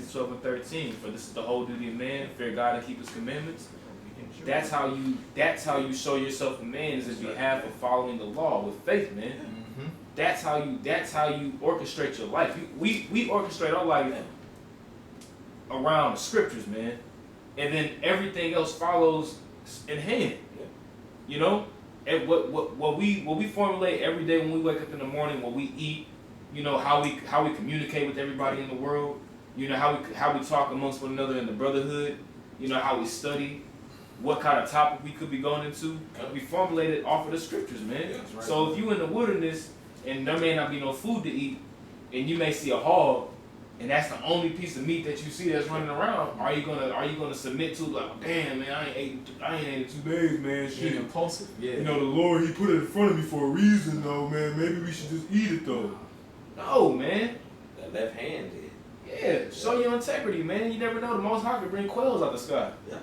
12 and 13. For this is the whole duty of man, fear God and keep his commandments. That's how you show yourself a man, is in behalf of following the law with faith, man. Mm-hmm. That's how you orchestrate your life. We orchestrate our life around the scriptures, man. And then everything else follows in hand. You know? And what we formulate every day when we wake up in the morning, what we eat, you know, how we communicate with everybody in the world, you know, how we talk amongst one another in the brotherhood, you know, how we study, what kind of topic we could be going into. We formulate it off of the scriptures, man. Yeah, right. So if you in the wilderness and there may not be no food to eat, and you may see a hog, and that's the only piece of meat that you see that's running around, are you gonna submit to, like, damn man, I ain't ate in 2 days, man? Shit, impulsive. Yeah. You know, the Lord, He put it in front of me for a reason, though, man. Maybe we should just eat it, though. No, man. That left hand did. Yeah, show your integrity, man. You never know. The Most High could bring quails out the sky. Yeah.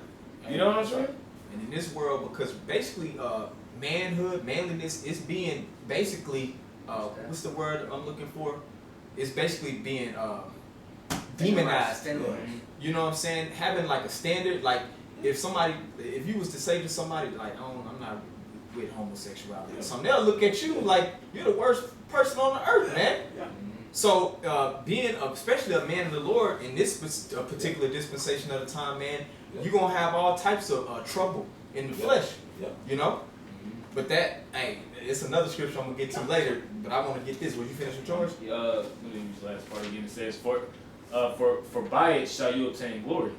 You know what I'm saying? And in this world, because basically, manhood, manliness is being basically, what's the word I'm looking for? It's basically being demonized. You know what I'm saying? Having like a standard, like if you was to say to somebody like, oh, I'm not with homosexuality or something, they'll look at you like you're the worst person on the earth, man. Yeah. So being especially a man of the Lord in this particular dispensation of the time, man, you're gonna have all types of trouble in the flesh, you know. But that, hey, it's another scripture I'm gonna get to later. But I want to get this. Will you finish with yours? Let me use the last part again. It says, "For by it shall you obtain glory."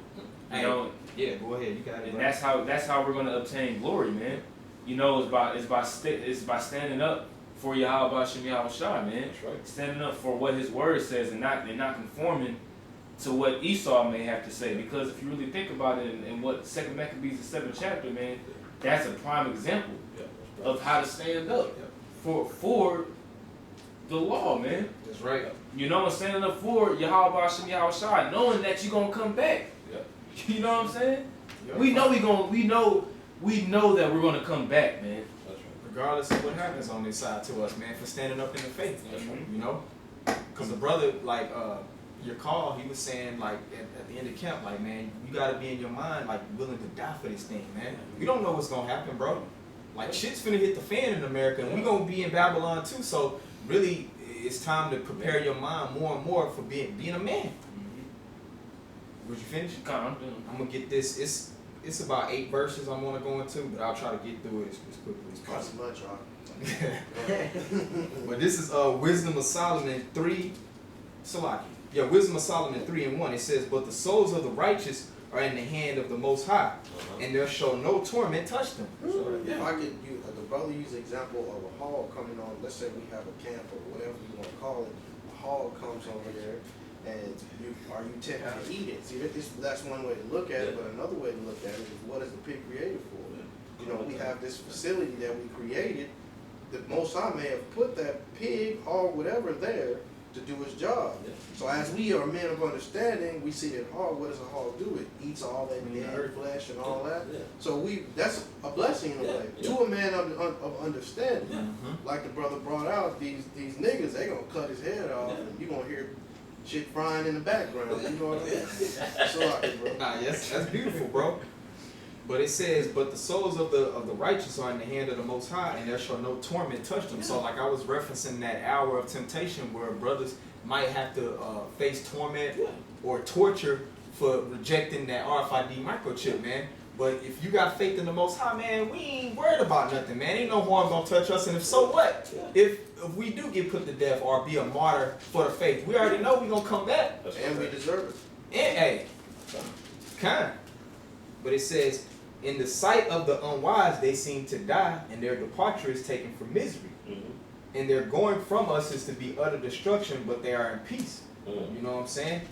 You know. Yeah, go ahead. You got it. And that's how we're gonna obtain glory, man. You know, it's by standing up for Yahweh Bashem Yahweh Shai, man. That's right. Standing up for what His word says and not conforming to what Esau may have to say. Because if you really think about it, and what 2 Maccabees, the 7th chapter, man, that's a prime example of how to stand up for the law, man. That's right. You know, standing up for Yahweh Bashem Yahweh Shai, knowing that you're gonna come back. Yeah. You know what I'm saying? Yeah. We know that we're gonna come back, man. That's right. Regardless of what happens on this side to us, man, for standing up in the faith. That's right. You know, because the brother, like your call, he was saying, like at the end of camp, like, man, you gotta be in your mind like willing to die for this thing, man. You don't know what's gonna happen, bro. Like shit's finna hit the fan in America, and we gonna be in Babylon too. So really, it's time to prepare your mind more and more for being a man. Would you finish? I'm gonna get this. It's about 8 verses I'm gonna go into, but I'll try to get through it as quickly as possible. Much, But this is Wisdom of Solomon 3, Salaki. Yeah, Wisdom of Solomon 3:1. It says, "But the souls of the righteous are in the hand of the Most High, and there shall no torment touch them." If I get you, the brother used the example of a hog coming on. Let's say we have a camp or whatever you want to call it. A hog comes over there, and are you tempted to eat it? See, that's one way to look at it, but another way to look at it is, what is the pig created for? You know, we have this facility that we created. The Most High may have put that pig or whatever there to do its job. So as we are men of understanding, we see that hog. What does a hog do? It eats all that dead flesh and all that. So that's a blessing in a way to a man of understanding. Like the brother brought out, these niggas, they gonna cut his head off, and you gonna hear shit frying in the background. You know what I mean? Sorry, bro. Nah, yes, that's beautiful, bro. But it says, "But the souls of the righteous are in the hand of the Most High, and there shall no torment touch them." So, like I was referencing that hour of temptation, where brothers might have to face torment or torture for rejecting that RFID microchip, man. But if you got faith in the Most High, man, we ain't worried about nothing, man. Ain't no harm gonna touch us. And if so, what? If we do get put to death or be a martyr for the faith, we already know we gonna come back, and we deserve it. And hey, kind. But it says, "In the sight of the unwise, they seem to die, and their departure is taken for misery. And their going from us is to be utter destruction, but they are in peace." You know what I'm saying?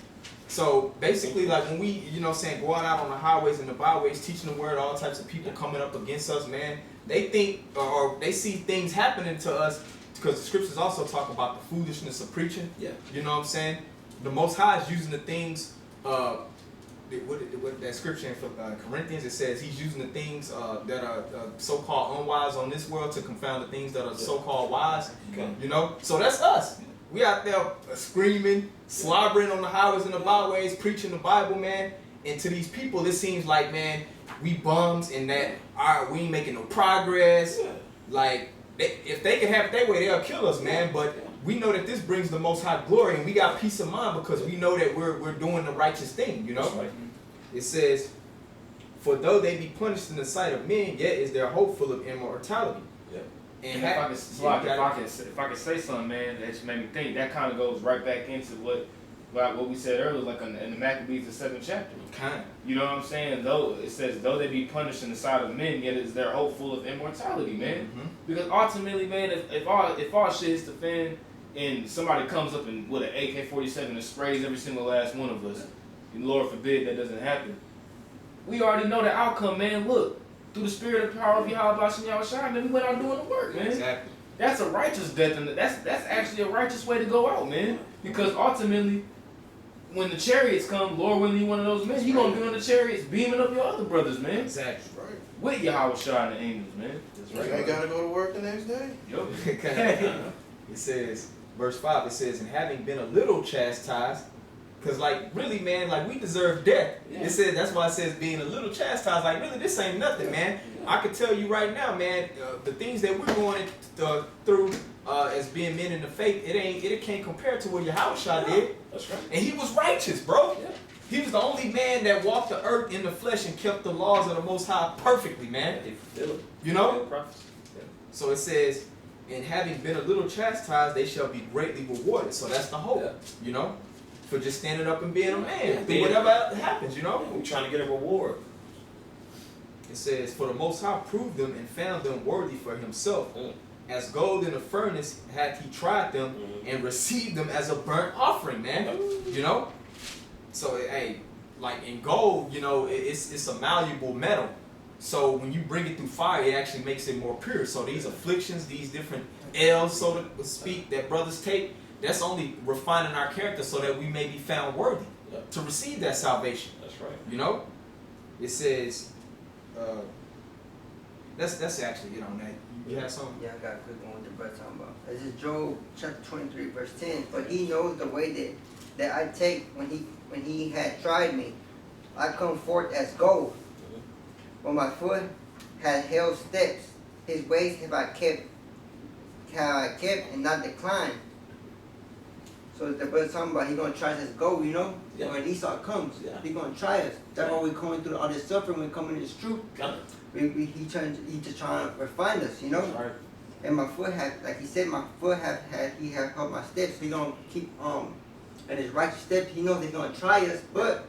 So basically, like when we, you know what I'm saying, going out on the highways and the byways, teaching the word, all types of people coming up against us, man, they think or they see things happening to us, because the scriptures also talk about the foolishness of preaching. Yeah. You know what I'm saying? The Most High is using the things, what that scripture in Corinthians, it says he's using the things that are so-called unwise on this world to confound the things that are so-called wise. You know, so that's us. We out there screaming, slobbering on the highways and the byways, preaching the Bible, man. And to these people, it seems like, man, we bums and that, all right, we ain't making no progress. Yeah. Like, if they can have it their way, they'll kill us, man. But we know that this brings the Most High glory, and we got peace of mind because we know that we're doing the righteous thing, you know? That's right. It says, for though they be punished in the sight of men, yet is their hope full of immortality. Yeah. And if I could say something, man, that just made me think. That kind of goes right back into what we said earlier, like in the Maccabees, the 7th chapter. kind. You know what I'm saying? Though it says, though they be punished in the sight of men, yet is their hope full of immortality, man. Mm-hmm. Because ultimately, man, if our shit hits the fan and somebody comes up and with an AK-47 and sprays every single last one of us, and Lord forbid that doesn't happen, we already know the outcome, man. Look, through the spirit and power of Yahweh Shai, man, we went out doing the work, man. Exactly. That's a righteous death, and that's actually a righteous way to go out, man. Because ultimately, when the chariots come, Lord willing, you one of those men, you gonna be on the chariots beaming up your other brothers, man. Exactly. Right. With Yahweh Shai and the angels, man. That's You right. ain't gotta go to work the next day. Yup. It says, verse 5, it says, and having been a little chastised, because, like, really, man, like, we deserve death. Yeah. It says, that's why it says being a little chastised. Like, really, this ain't nothing, man. I can tell you right now, man, the things that we're going through as being men in the faith, it can't compare to what Yahushua did. That's right. And he was righteous, bro. Yeah. He was the only man that walked the earth in the flesh and kept the laws of the Most High perfectly, man. He fulfilled it. You know? Fulfilled prophecy. Yeah. So it says, and having been a little chastised, they shall be greatly rewarded. So that's the hope, Yeah. you know, for just standing up and being a man Yeah, through whatever happens, you know. We're trying to get a reward. It says, for the Most High proved them and found them worthy for himself. As gold in a furnace hath he tried them and received them as a burnt offering, man. You know? So, hey, like in gold, you know, it's a malleable metal. So when you bring it through fire, it actually makes it more pure. So these afflictions, these different L's, so to speak, that brothers take, that's only refining our character so that we may be found worthy to receive that salvation. That's right. You know? It says, that's actually it on that. You have something? Yeah, I got a quick one with the brother talking about. This is Job chapter 23, verse 10. But he knows the way that I take when he had tried me. I come forth as gold. When my foot had held steps, his ways have I kept and not declined. So the brother talking about he gonna try us as gold, you know? Yeah. When Esau comes, Yeah. he gonna try us. That's why we're going through all this suffering when coming in this truth. Got it. He just trying to refine us, you know. Right. And my foot had, like he said, my foot have held my steps. He gonna keep and his righteous steps. He knows he's gonna try us, but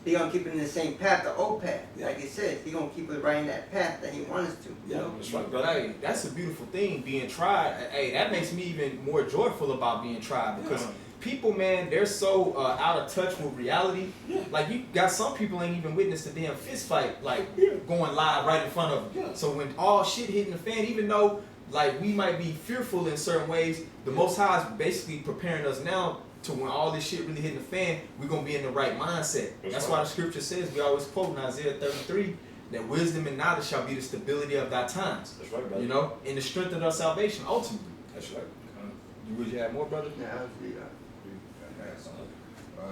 he gonna keep it in the same path, the old path. Yeah. Like it says, he gonna keep it right in that path that he wants us to. You Yeah, know. that's right, But brother. hey, that's a beautiful thing, being tried. Hey, that makes me even more joyful about being tried because people, man, they're so out of touch with reality. Yeah. Like you got some people ain't even witnessed a damn fist fight, like going live right in front of them. Yeah. So when all shit hitting the fan, even though like we might be fearful in certain ways, the Most High is basically preparing us now to when all this shit really hitting the fan, we're gonna be in the right mindset. That's why the scripture says, we always quote in Isaiah 33, that wisdom and knowledge shall be the stability of thy times. That's right, brother. You know, and the strength of our salvation, ultimately. That's right. Would you have more, brother? Yeah,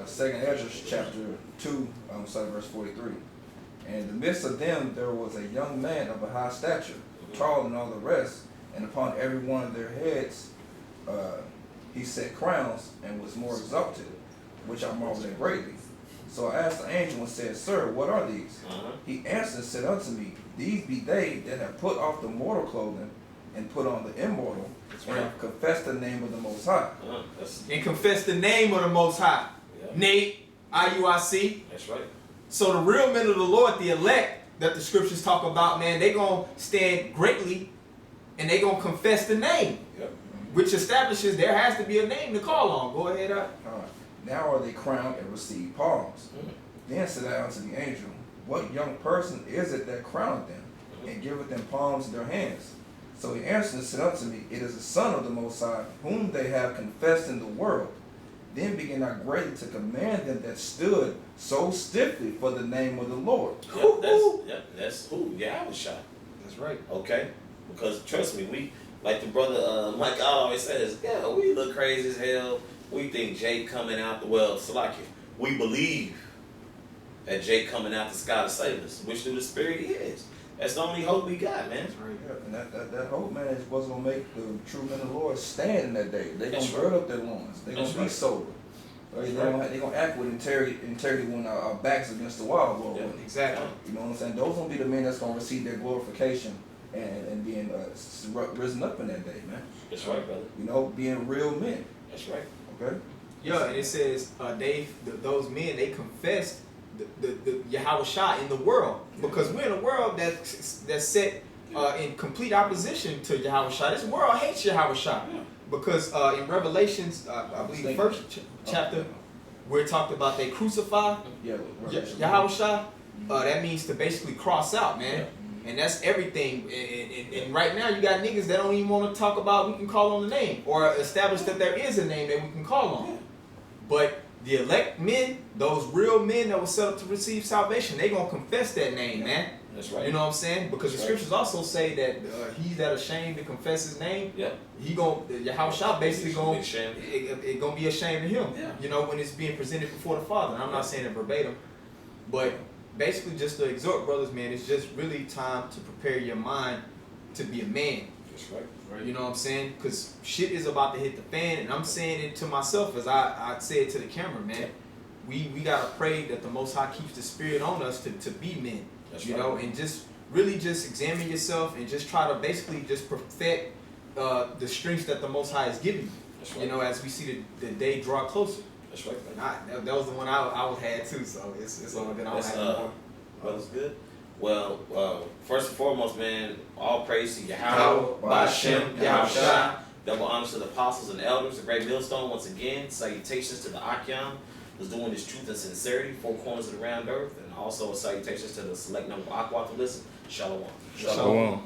Second Ezra chapter 2, starting verse 43. And in the midst of them there was a young man of a high stature, taller than all the rest, and upon every one of their heads he set crowns, and was more exalted, which I marveled at greatly. So I asked the angel and said, Sir, what are these? He answered and said unto me, These be they that have put off the mortal clothing, and put on the immortal, and have confessed the name of the Most High. And confess the name of the Most High. Yeah. Nate, IUIC. That's right. So the real men of the Lord, the elect that the scriptures talk about, man, they gonna stand greatly and they gonna confess the name. Yep. Which establishes there has to be a name to call on. Go ahead. Now are they crowned and receive palms. Then said I unto the angel, What young person is it that crowned them, and giveth them palms in their hands? So he answered and said unto me, It is the Son of the Most High, whom they have confessed in the world. Then began I greatly to command them that stood so stiffly for the name of the Lord. That's who? Yahushua. That's right. Okay? Because trust me, Like the brother Mike always says, yeah, we look crazy as hell. We think Jake coming out the well, Salakia. We believe that Jake coming out the sky to save us, which through the Spirit he is. That's the only hope we got, man. Yeah, and that hope, man, is what's gonna make the true men of the Lord stand in that day. They gonna gird up their loins. They gonna be sober. Right? They gonna act with integrity when our backs against the wall. Lord. Yeah, exactly. You know what I'm saying? Those gonna be the men that's gonna receive their glorification and being risen up in that day, man. That's right, brother. You know, being real men. That's right. Okay. Yeah, and it says those men, they confessed the Yahweh Shah in the world, because we're in a world that's set in complete opposition to Yahweh Shah. This world hates Yahweh Shah, because in Revelations, I believe the first chapter, where it talked about they crucify Yahweh Shah, that means to basically cross out, man. And that's everything. And right now you got niggas that don't even want to talk about we can call on the name, or establish that there is a name that we can call on. But the elect men, those real men that were set up to receive salvation, they gonna confess that name, man. That's right. You know what I'm saying? Because the scriptures also say that he that ashamed to confess his name, he Yahweh Shah basically gonna it gonna be ashamed of him. Yeah. You know, when it's being presented before the Father. And I'm not saying it verbatim, but basically just to exhort brothers, man, it's just really time to prepare your mind to be a man. That's right. You know what I'm saying? Because shit is about to hit the fan, and I'm saying it to myself as I say it to the camera, man. We gotta pray that the Most High keeps the spirit on us to be men. That's you right. know, and just really just examine yourself and just try to basically just perfect the strengths that the Most High has given you. That's right. You know, as we see the day draw closer. That's right. That was the one I had too, so it's all good. I don't have anymore. Brother's good. Well, first and foremost, man, all praise to Yahweh, Ba'ashem, Yahweh Shah. Double honors to the apostles and elders, the great millstone once again. Salutations to the Akyam, who's doing this truth and sincerity, four corners of the round earth. And also salutations to the select number of Aqua to listen. Shalom. Shalom.